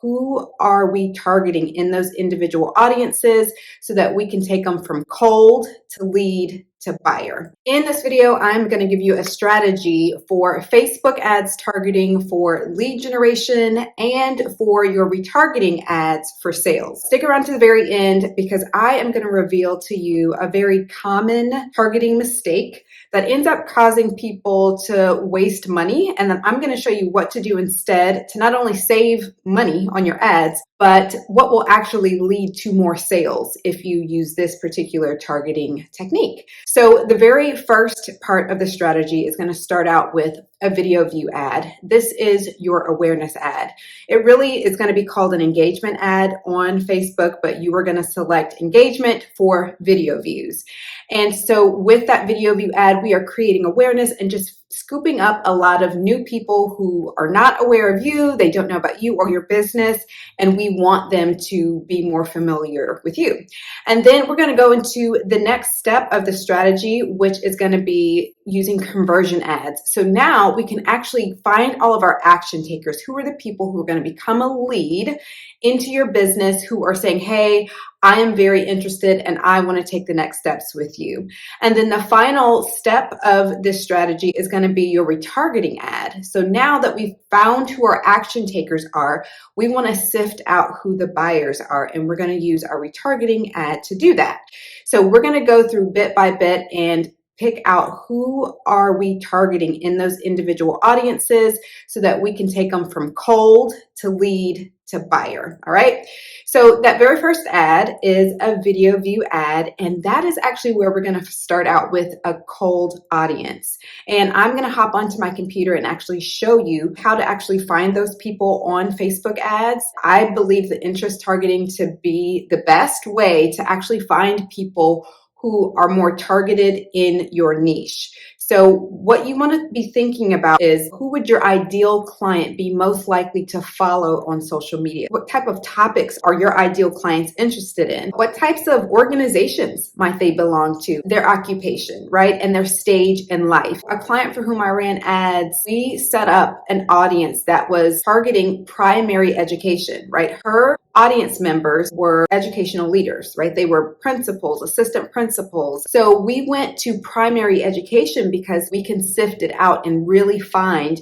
who are we targeting in those individual audiences so that we can take them from cold to lead to buyer. In this video, I'm going to give you a strategy for Facebook ads targeting for lead generation and for your retargeting ads for sales. Stick around to the very end because I am going to reveal to you a very common targeting mistake that ends up causing people to waste money. And then I'm going to show you what to do instead to not only save money on your ads, but what will actually lead to more sales if you use this particular targeting technique. So the very first part of the strategy is going to start out with a video view ad. This is your awareness ad. It really is going to be called an engagement ad on Facebook, but you are going to select engagement for video views. And so with that video view ad, we are creating awareness and just scooping up a lot of new people who are not aware of you, they don't know about you or your business, and we want them to be more familiar with you. And then we're going to go into the next step of the strategy, which is going to be using conversion ads. So now we can actually find all of our action takers. Who are the people who are going to become a lead into your business who are saying, hey, I am very interested and I want to take the next steps with you. And then the final step of this strategy is going to be your retargeting ad. So now that we've found who our action takers are, we want to sift out who the buyers are, and we're going to use our retargeting ad to do that. So we're going to go through bit by bit and pick out who are we targeting in those individual audiences so that we can take them from cold to lead to buyer. All right. So that very first ad is a video view ad, and that is actually where we're going to start out with a cold audience. And I'm going to hop onto my computer and actually show you how to actually find those people on Facebook ads. I believe the interest targeting to be the best way to actually find people who are more targeted in your niche. So what you want to be thinking about is who would your ideal client be most likely to follow on social media? What type of topics are your ideal clients interested in? What types of organizations might they belong to? Their occupation, right? And their stage in life. A client for whom I ran ads, we set up an audience that was targeting primary education, right? Her audience members were educational leaders, right? They were principals, assistant principals. So we went to primary education because we can sift it out and really find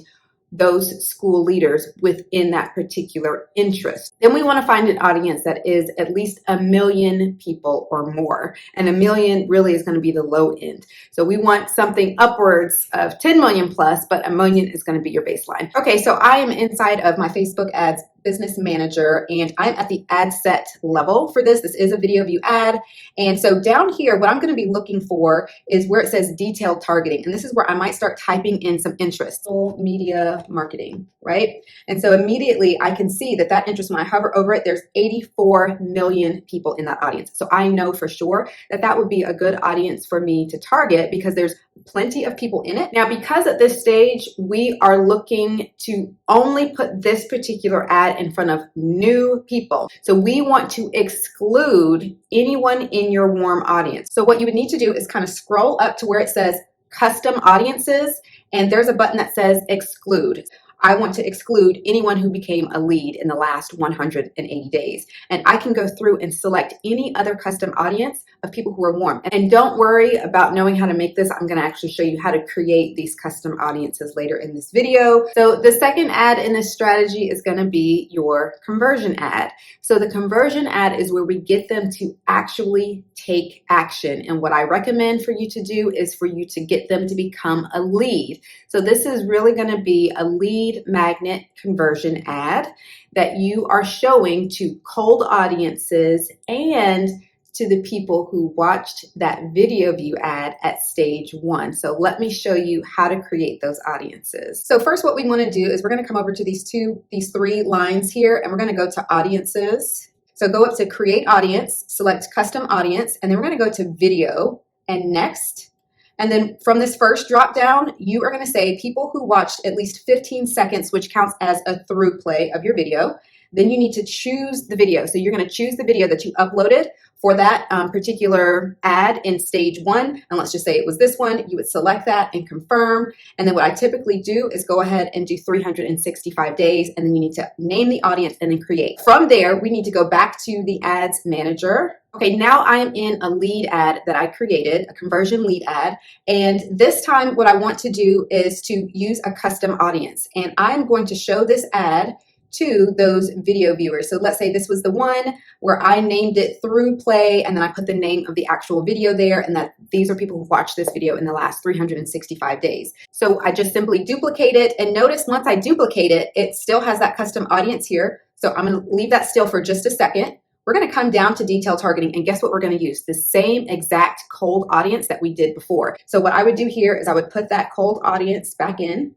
those school leaders within that particular interest. Then we want to find an audience that is at least 1 million people or more. And 1 million really is going to be the low end. So we want something upwards of 10 million plus, but 1 million is going to be your baseline. Okay, so I am inside of my Facebook ads business manager, and I'm at the ad set level for this. This is a video view ad. And so down here, what I'm going to be looking for is where it says detailed targeting. And this is where I might start typing in some interest. Social media marketing, right? And so immediately I can see that interest, when I hover over it, there's 84 million people in that audience. So I know for sure that that would be a good audience for me to target because there's plenty of people in it. Now, because at this stage, we are looking to only put this particular ad in front of new people. So we want to exclude anyone in your warm audience. So what you would need to do is kind of scroll up to where it says custom audiences, and there's a button that says exclude. I want to exclude anyone who became a lead in the last 180 days. And I can go through and select any other custom audience of people who are warm. And don't worry about knowing how to make this. I'm going to actually show you how to create these custom audiences later in this video. So the second ad in this strategy is going to be your conversion ad. So the conversion ad is where we get them to actually take action. And what I recommend for you to do is for you to get them to become a lead. So this is really going to be a lead magnet conversion ad that you are showing to cold audiences and to the people who watched that video view ad at stage 1. So let me show you how to create those audiences. So first, what we want to do is we're going to come over to these 3 lines here, and we're going to go to audiences. So go up to create audience, select custom audience, and then we're going to go to video and next. And then from this first drop down, you are going to say people who watched at least 15 seconds, which counts as a through play of your video. Then you need to choose the video. So you're going to choose the video that you uploaded for that particular ad in stage 1, and let's just say it was this one, you would select that and confirm. And then what I typically do is go ahead and do 365 days, and then you need to name the audience and then create. From there, we need to go back to the ads manager. Okay, now I am in a lead ad that I created, a conversion lead ad. And this time what I want to do is to use a custom audience. And I'm going to show this ad to those video viewers. So let's say this was the one where I named it through play, and then I put the name of the actual video there, and that these are people who've watched this video in the last 365 days. So I just simply duplicate it, and notice once I duplicate it, it still has that custom audience here. So I'm going to leave that still for just a second. We're going to come down to detail targeting, and guess what we're going to use? The same exact cold audience that we did before. So what I would do here is I would put that cold audience back in.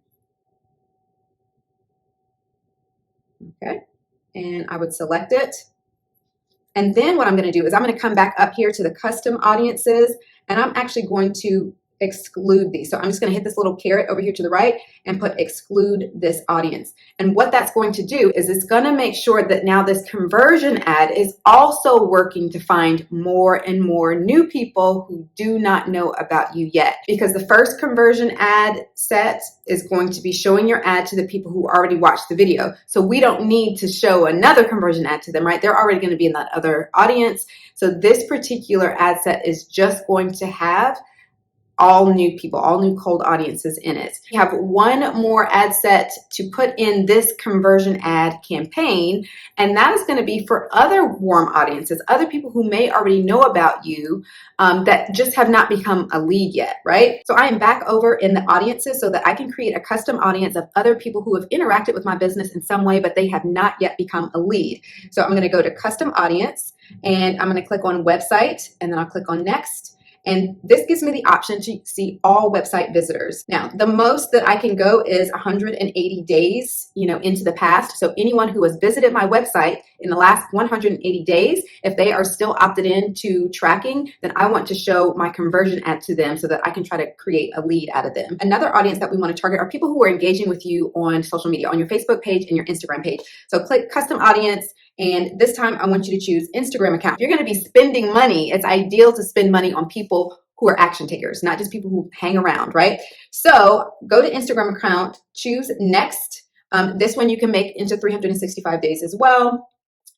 Okay, and I would select it. And then what I'm going to do is I'm going to come back up here to the custom audiences, and I'm actually going to exclude these. So I'm just going to hit this little caret over here to the right and put exclude this audience. And what that's going to do is it's going to make sure that now this conversion ad is also working to find more and more new people who do not know about you yet. Because the first conversion ad set is going to be showing your ad to the people who already watched the video. So we don't need to show another conversion ad to them, right? They're already going to be in that other audience. So this particular ad set is just going to have all new people, all new cold audiences in it. You have one more ad set to put in this conversion ad campaign, and that is going to be for other warm audiences, other people who may already know about you that just have not become a lead yet, right? So I am back over in the audiences so that I can create a custom audience of other people who have interacted with my business in some way, but they have not yet become a lead. So I'm going to go to custom audience, and I'm going to click on website, and then I'll click on next. And this gives me the option to see all website visitors. Now, the most that I can go is 180 days, into the past. So anyone who has visited my website in the last 180 days, if they are still opted in to tracking, then I want to show my conversion ad to them so that I can try to create a lead out of them. Another audience that we want to target are people who are engaging with you on social media, on your Facebook page and your Instagram page. So click custom audience. And this time I want you to choose Instagram account. If you're going to be spending money, it's ideal to spend money on people who are action takers, not just people who hang around, right? So go to Instagram account, choose next. This one you can make into 365 days as well.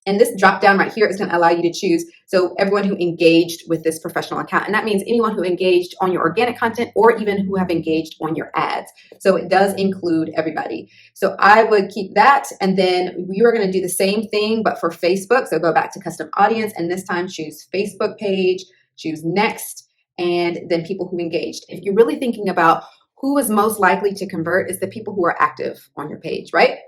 And this drop down right here is going to allow you to choose. So everyone who engaged with this professional account, and that means anyone who engaged on your organic content or even who have engaged on your ads. So it does include everybody. So I would keep that. And then you are going to do the same thing, but for Facebook. So go back to custom audience, and this time choose Facebook page, choose next, and then people who engaged. If you're really thinking about who is most likely to convert, it's the people who are active on your page, right?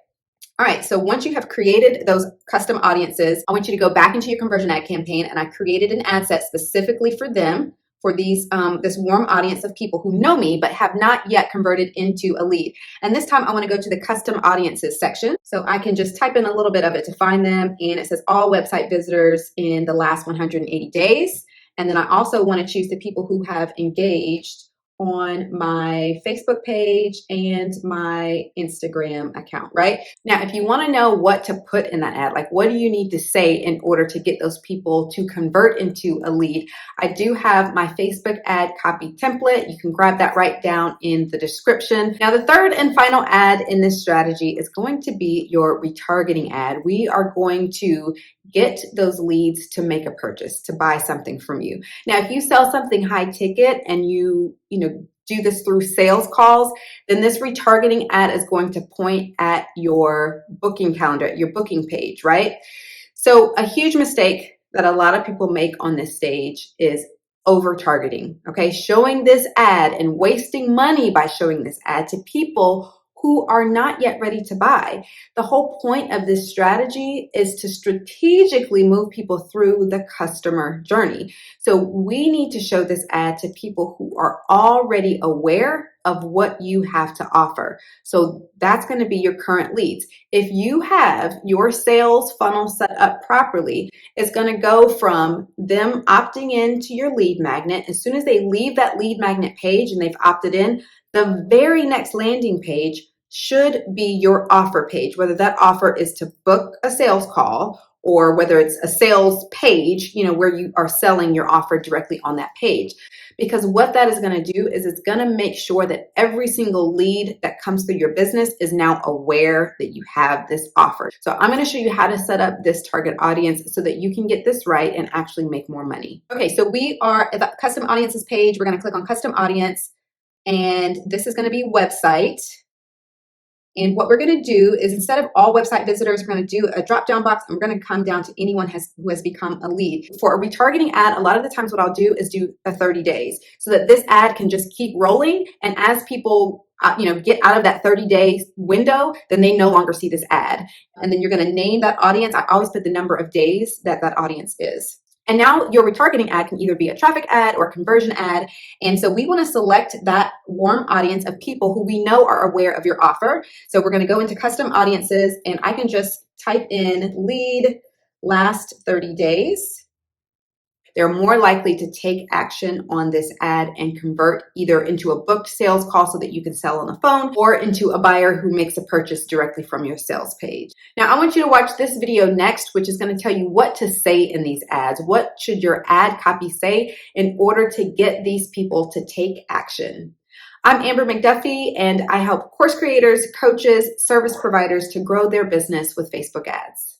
All right, so once you have created those custom audiences, I want you to go back into your conversion ad campaign, and I created an ad set specifically for them, for these this warm audience of people who know me but have not yet converted into a lead. And this time I want to go to the custom audiences section. So I can just type in a little bit of it to find them, and it says all website visitors in the last 180 days. And then I also want to choose the people who have engaged on my Facebook page and my Instagram account, right? Now, if you want to know what to put in that ad, like what do you need to say in order to get those people to convert into a lead, I do have my Facebook ad copy template. You can grab that right down in the description. Now, the third and final ad in this strategy is going to be your retargeting ad. We are going to get those leads to make a purchase, to buy something from you. Now, if you sell something high ticket and you do this through sales calls, then this retargeting ad is going to point at your booking calendar, your booking page, right? So a huge mistake that a lot of people make on this stage is over targeting, okay? Showing this ad and wasting money by showing this ad to people who are not yet ready to buy. The whole point of this strategy is to strategically move people through the customer journey. So we need to show this ad to people who are already aware of what you have to offer. So that's going to be your current leads. If you have your sales funnel set up properly, it's going to go from them opting into your lead magnet. As soon as they leave that lead magnet page and they've opted in, the very next landing page should be your offer page, whether that offer is to book a sales call or whether it's a sales page, where you are selling your offer directly on that page. Because what that is going to do is it's going to make sure that every single lead that comes through your business is now aware that you have this offer. So I'm going to show you how to set up this target audience so that you can get this right and actually make more money. Okay, so we are at the custom audiences page. We're going to click on custom audience, and this is going to be website. And what we're going to do is, instead of all website visitors, we're going to do a drop-down box, and we're going to come down to anyone who has become a lead. For a retargeting ad, a lot of the times what I'll do is do a 30 days so that this ad can just keep rolling. And as people get out of that 30-day window, then they no longer see this ad. And then you're going to name that audience. I always put the number of days that audience is. And now your retargeting ad can either be a traffic ad or a conversion ad. And so we want to select that warm audience of people who we know are aware of your offer. So we're going to go into custom audiences, and I can just type in lead last 30 days. They're more likely to take action on this ad and convert either into a booked sales call so that you can sell on the phone, or into a buyer who makes a purchase directly from your sales page. Now, I want you to watch this video next, which is going to tell you what to say in these ads. What should your ad copy say in order to get these people to take action? I'm Amber McDuffie, and I help course creators, coaches, service providers to grow their business with Facebook ads.